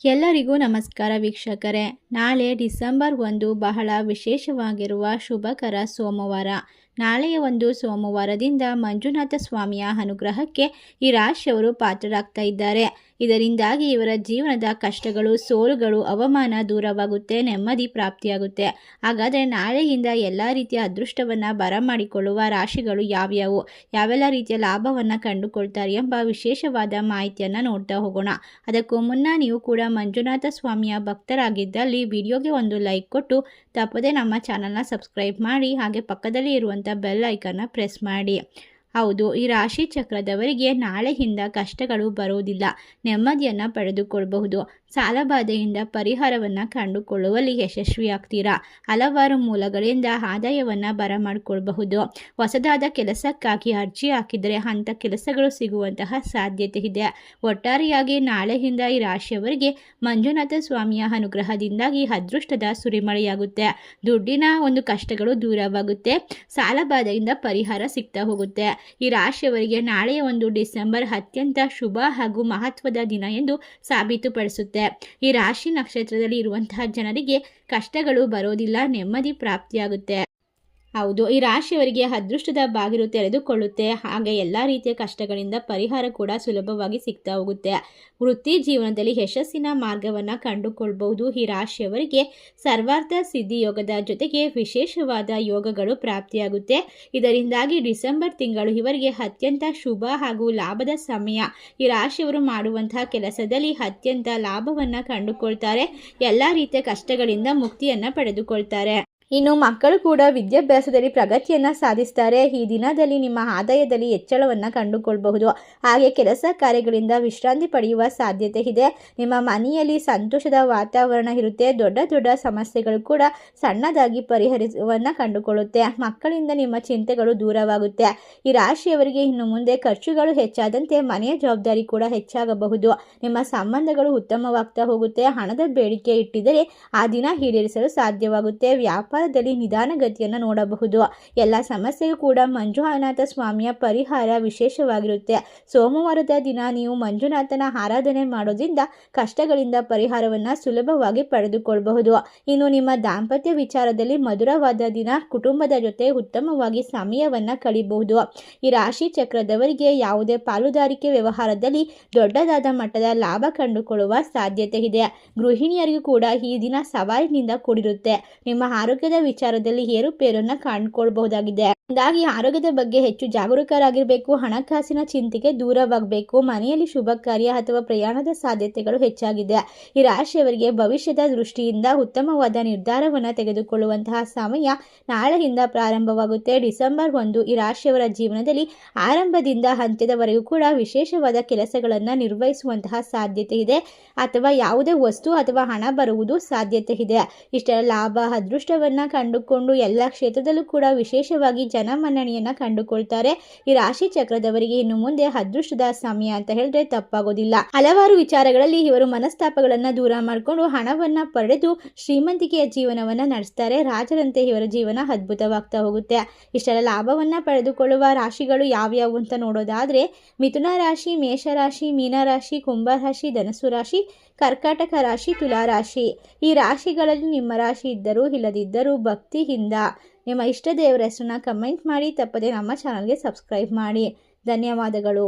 ಎಲ್ಲರಿಗೂ ನಮಸ್ಕಾರ ವೀಕ್ಷಕರೇ. ನಾಳೆ ಡಿಸೆಂಬರ್ 1 ಬಹಳ ವಿಶೇಷವಾಗಿರುವ ಶುಭಕರ ಸೋಮವಾರ. ನಾಳೆಯ ಒಂದು ಸೋಮವಾರದಿಂದ ಮಂಜುನಾಥ ಸ್ವಾಮಿಯ ಅನುಗ್ರಹಕ್ಕೆ ಈ ರಾಶಿಯವರು ಪಾತ್ರರಾಗ್ತಾ ಇದ್ದಾರೆ. ಇದರಿಂದಾಗಿ ಇವರ ಜೀವನದ ಕಷ್ಟಗಳು, ಸೋಲುಗಳು, ಅವಮಾನ ದೂರವಾಗುತ್ತೆ, ನೆಮ್ಮದಿ ಪ್ರಾಪ್ತಿಯಾಗುತ್ತೆ. ಹಾಗಾದರೆ ನಾಳೆಯಿಂದ ಎಲ್ಲ ರೀತಿಯ ಅದೃಷ್ಟವನ್ನು ಬರಮಾಡಿಕೊಳ್ಳುವ ರಾಶಿಗಳು ಯಾವ್ಯಾವು, ಯಾವೆಲ್ಲ ರೀತಿಯ ಲಾಭವನ್ನು ಕಂಡುಕೊಳ್ತಾರೆ ಎಂಬ ವಿಶೇಷವಾದ ಮಾಹಿತಿಯನ್ನು ನೋಡ್ತಾ ಹೋಗೋಣ. ಅದಕ್ಕೂ ಮುನ್ನ ನೀವು ಕೂಡ ಮಂಜುನಾಥ ಸ್ವಾಮಿಯ ಭಕ್ತರಾಗಿದ್ದಲ್ಲಿ ವಿಡಿಯೋಗೆ ಒಂದು ಲೈಕ್ ಕೊಟ್ಟು ತಪ್ಪದೆ ನಮ್ಮ ಚಾನಲ್ನ ಸಬ್ಸ್ಕ್ರೈಬ್ ಮಾಡಿ, ಹಾಗೆ ಪಕ್ಕದಲ್ಲಿ ಇರುವಂಥ ಬೆಲ್ ಐಕನ್ನ ಪ್ರೆಸ್ ಮಾಡಿ. ಹೌದು, ಈ ರಾಶಿ ಚಕ್ರದವರಿಗೆ ನಾಳೆಯಿಂದ ಕಷ್ಟಗಳು ಬರುವುದಿಲ್ಲ, ನೆಮ್ಮದಿಯನ್ನು ಪಡೆದುಕೊಳ್ಳಬಹುದು. ಸಾಲಬಾಧೆಯಿಂದ ಪರಿಹಾರವನ್ನು ಕಂಡುಕೊಳ್ಳುವಲ್ಲಿ ಯಶಸ್ವಿಯಾಗ್ತೀರಾ. ಹಲವಾರು ಮೂಲಗಳಿಂದ ಆದಾಯವನ್ನು ಬರಮಾಡಿಕೊಳ್ಳಬಹುದು. ಹೊಸದಾದ ಕೆಲಸಕ್ಕಾಗಿ ಅರ್ಜಿ ಹಾಕಿದರೆ ಅಂಥ ಕೆಲಸಗಳು ಸಿಗುವಂತಹ ಸಾಧ್ಯತೆ ಇದೆ. ಒಟ್ಟಾರೆಯಾಗಿ ನಾಳೆಯಿಂದ ಈ ರಾಶಿಯವರಿಗೆ ಮಂಜುನಾಥ ಸ್ವಾಮಿಯ ಅನುಗ್ರಹದಿಂದಾಗಿ ಅದೃಷ್ಟದ ಸುರಿಮಳೆಯಾಗುತ್ತೆ. ದುಡ್ಡಿನ ಒಂದು ಕಷ್ಟಗಳು ದೂರವಾಗುತ್ತೆ. ಸಾಲಬಾಧೆಯಿಂದ ಪರಿಹಾರ ಸಿಗ್ತಾ ಹೋಗುತ್ತೆ. ಈ ರಾಶಿಯವರಿಗೆ ನಾಳೆಯ ಒಂದು ಡಿಸೆಂಬರ್ ಅತ್ಯಂತ ಶುಭ ಹಾಗೂ ಮಹತ್ವದ ದಿನ ಎಂದು ಸಾಬೀತುಪಡಿಸುತ್ತೆ. ಈ ರಾಶಿ ನಕ್ಷತ್ರದಲ್ಲಿ ಇರುವಂತಹ ಜನರಿಗೆ ಕಷ್ಟಗಳು ಬರೋದಿಲ್ಲ, ನೆಮ್ಮದಿ ಪ್ರಾಪ್ತಿಯಾಗುತ್ತೆ. ಹೌದು, ಈ ರಾಶಿಯವರಿಗೆ ಅದೃಷ್ಟದ ಬಾಗಿಲು ತೆರೆದುಕೊಳ್ಳುತ್ತೆ. ಹಾಗೆ ಎಲ್ಲ ರೀತಿಯ ಕಷ್ಟಗಳಿಂದ ಪರಿಹಾರ ಕೂಡ ಸುಲಭವಾಗಿ ಸಿಗ್ತಾ ಹೋಗುತ್ತೆ. ವೃತ್ತಿ ಜೀವನದಲ್ಲಿ ಯಶಸ್ಸಿನ ಮಾರ್ಗವನ್ನು ಕಂಡುಕೊಳ್ಬಹುದು. ಈ ರಾಶಿಯವರಿಗೆ ಸರ್ವಾರ್ಥ ಸಿದ್ಧಿ ಯೋಗದ ಜೊತೆಗೆ ವಿಶೇಷವಾದ ಯೋಗಗಳು ಪ್ರಾಪ್ತಿಯಾಗುತ್ತೆ. ಇದರಿಂದಾಗಿ ಡಿಸೆಂಬರ್ ತಿಂಗಳು ಇವರಿಗೆ ಅತ್ಯಂತ ಶುಭ ಹಾಗೂ ಲಾಭದ ಸಮಯ. ಈ ರಾಶಿಯವರು ಮಾಡುವಂತಹ ಕೆಲಸದಲ್ಲಿ ಅತ್ಯಂತ ಲಾಭವನ್ನು ಕಂಡುಕೊಳ್ತಾರೆ. ಎಲ್ಲ ರೀತಿಯ ಕಷ್ಟಗಳಿಂದ ಮುಕ್ತಿಯನ್ನು ಪಡೆದುಕೊಳ್ತಾರೆ. ಇನ್ನು ಮಕ್ಕಳು ಕೂಡ ವಿದ್ಯಾಭ್ಯಾಸದಲ್ಲಿ ಪ್ರಗತಿಯನ್ನು ಸಾಧಿಸ್ತಾರೆ. ಈ ದಿನದಲ್ಲಿ ನಿಮ್ಮ ಆದಾಯದಲ್ಲಿ ಹೆಚ್ಚಳವನ್ನು ಕಂಡುಕೊಳ್ಳಬಹುದು. ಹಾಗೆ ಕೆಲಸ ಕಾರ್ಯಗಳಿಂದ ವಿಶ್ರಾಂತಿ ಪಡೆಯುವ ಸಾಧ್ಯತೆ ಇದೆ. ನಿಮ್ಮ ಮನೆಯಲ್ಲಿ ಸಂತೋಷದ ವಾತಾವರಣ ಇರುತ್ತೆ. ದೊಡ್ಡ ದೊಡ್ಡ ಸಮಸ್ಯೆಗಳು ಕೂಡ ಸಣ್ಣದಾಗಿ ಪರಿಹರಿಸುವನ್ನು ಕಂಡುಕೊಳ್ಳುತ್ತೆ. ಮಕ್ಕಳಿಂದ ನಿಮ್ಮ ಚಿಂತೆಗಳು ದೂರವಾಗುತ್ತೆ. ಈ ರಾಶಿಯವರಿಗೆ ಇನ್ನು ಮುಂದೆ ಖರ್ಚುಗಳು ಹೆಚ್ಚಾದಂತೆ ಮನೆಯ ಜವಾಬ್ದಾರಿ ಕೂಡ ಹೆಚ್ಚಾಗಬಹುದು. ನಿಮ್ಮ ಸಂಬಂಧಗಳು ಉತ್ತಮವಾಗ್ತಾ ಹೋಗುತ್ತೆ. ಹಣದ ಬೇಡಿಕೆ ಇಟ್ಟಿದ್ದರೆ ಆ ದಿನ ಈಡೇರಿಸಲು ಸಾಧ್ಯವಾಗುತ್ತೆ. ವ್ಯಾಪಾರದಲ್ಲಿ ನಿಧಾನಗತಿಯನ್ನು ನೋಡಬಹುದು. ಎಲ್ಲ ಸಮಸ್ಯೆಗೂ ಕೂಡ ಮಂಜುನಾಥ ಸ್ವಾಮಿಯ ಪರಿಹಾರ ವಿಶೇಷವಾಗಿರುತ್ತೆ. ಸೋಮವಾರದ ದಿನ ನೀವು ಮಂಜುನಾಥನ ಆರಾಧನೆ ಮಾಡೋದ್ರಿಂದ ಕಷ್ಟಗಳಿಂದ ಪರಿಹಾರವನ್ನು ಸುಲಭವಾಗಿ ಪಡೆದುಕೊಳ್ಳಬಹುದು. ಇನ್ನು ನಿಮ್ಮ ದಾಂಪತ್ಯ ವಿಚಾರದಲ್ಲಿ ಮಧುರವಾದ ದಿನ, ಕುಟುಂಬದ ಜೊತೆ ಉತ್ತಮವಾಗಿ ಸಮಯವನ್ನು ಕಳೆಯಬಹುದು. ಈ ರಾಶಿ ಚಕ್ರದವರಿಗೆ ಯಾವುದೇ ಪಾಲುದಾರಿಕೆ ವ್ಯವಹಾರದಲ್ಲಿ ದೊಡ್ಡದಾದ ಮಟ್ಟದ ಲಾಭ ಕಂಡುಕೊಳ್ಳುವ ಸಾಧ್ಯತೆ ಇದೆ. ಗೃಹಿಣಿಯರಿಗೂ ಕೂಡ ಈ ದಿನ ಸವಾಲಿನಿಂದ ಕೂಡಿರುತ್ತೆ. ನಿಮ್ಮ ಆರೋಗ್ಯದ ವಿಚಾರದಲ್ಲಿ ಏರುಪೇರನ್ನು ಕಂಡುಕೊಳ್ಳಬಹುದಾಗಿದೆ. ಹಾಗಾಗಿ ಆರೋಗ್ಯದ ಬಗ್ಗೆ ಹೆಚ್ಚು ಜಾಗರೂಕರಾಗಿರಬೇಕು. ಹಣಕಾಸಿನ ಚಿಂತೆಗೆ ದೂರವಾಗಬೇಕು. ಮನೆಯಲ್ಲಿ ಶುಭ ಕಾರ್ಯ ಅಥವಾ ಪ್ರಯಾಣದ ಸಾಧ್ಯತೆಗಳು ಹೆಚ್ಚಾಗಿದೆ. ಈ ರಾಶಿಯವರಿಗೆ ಭವಿಷ್ಯದ ದೃಷ್ಟಿಯಿಂದ ಉತ್ತಮವಾದ ನಿರ್ಧಾರವನ್ನು ತೆಗೆದುಕೊಳ್ಳುವಂತಹ ಸಮಯ ನಾಳೆಯಿಂದ ಪ್ರಾರಂಭವಾಗುತ್ತೆ. ಡಿಸೆಂಬರ್ 1 ಈ ರಾಶಿಯವರ ಜೀವನದಲ್ಲಿ ಆರಂಭದಿಂದ ಅಂತ್ಯದವರೆಗೂ ಕೂಡ ವಿಶೇಷವಾದ ಕೆಲಸಗಳನ್ನು ನಿರ್ವಹಿಸುವಂತಹ ಸಾಧ್ಯತೆ ಇದೆ. ಅಥವಾ ಯಾವುದೇ ವಸ್ತು ಅಥವಾ ಹಣ ಬರುವುದು ಸಾಧ್ಯತೆ ಇದೆ. ಇಷ್ಟೆಲ್ಲ ಲಾಭ, ಅದೃಷ್ಟವನ್ನು ಕಂಡುಕೊಂಡು ಎಲ್ಲ ಕ್ಷೇತ್ರದಲ್ಲೂ ಕೂಡ ವಿಶೇಷವಾಗಿ ಜನಮನ್ನಣೆಯನ್ನು ಕಂಡುಕೊಳ್ತಾರೆ. ಈ ರಾಶಿ ಚಕ್ರದವರಿಗೆ ಇನ್ನು ಮುಂದೆ ಅದೃಷ್ಟದ ಸಮಯ ಅಂತ ಹೇಳಿದ್ರೆ ತಪ್ಪಾಗೋದಿಲ್ಲ. ಹಲವಾರು ವಿಚಾರಗಳಲ್ಲಿ ಇವರು ಮನಸ್ತಾಪಗಳನ್ನು ದೂರ ಮಾಡಿಕೊಂಡು ಹಣವನ್ನು ಪಡೆದು ಶ್ರೀಮಂತಿಕೆಯ ಜೀವನವನ್ನು ನಡೆಸ್ತಾರೆ. ರಾಜರಂತೆ ಇವರ ಜೀವನ ಅದ್ಭುತವಾಗ್ತಾ ಹೋಗುತ್ತೆ. ಇಷ್ಟೆಲ್ಲ ಲಾಭವನ್ನು ಪಡೆದುಕೊಳ್ಳುವ ರಾಶಿಗಳು ಯಾವ್ಯಾವು ಅಂತ ನೋಡೋದಾದ್ರೆ ಮಿಥುನ ರಾಶಿ, ಮೇಷರಾಶಿ, ಮೀನರಾಶಿ, ಕುಂಭರಾಶಿ, ಧನಸ್ಸು ರಾಶಿ, ಕರ್ಕಾಟಕ ರಾಶಿ, ತುಲಾ ರಾಶಿ. ಈ ರಾಶಿಗಳಲ್ಲಿ ನಿಮ್ಮ ರಾಶಿ ಇದ್ದರೂ ಇಲ್ಲದಿದ್ದರೂ ಭಕ್ತಿಯಿಂದ ನಿಮ್ಮ ಇಷ್ಟ ದೇವರ ಹೆಸರನ್ನ ಕಮೆಂಟ್ ಮಾಡಿ. ತಪ್ಪದೆ ನಮ್ಮ ಚಾನಲ್ಗೆ ಸಬ್ಸ್ಕ್ರೈಬ್ ಮಾಡಿ. ಧನ್ಯವಾದಗಳು.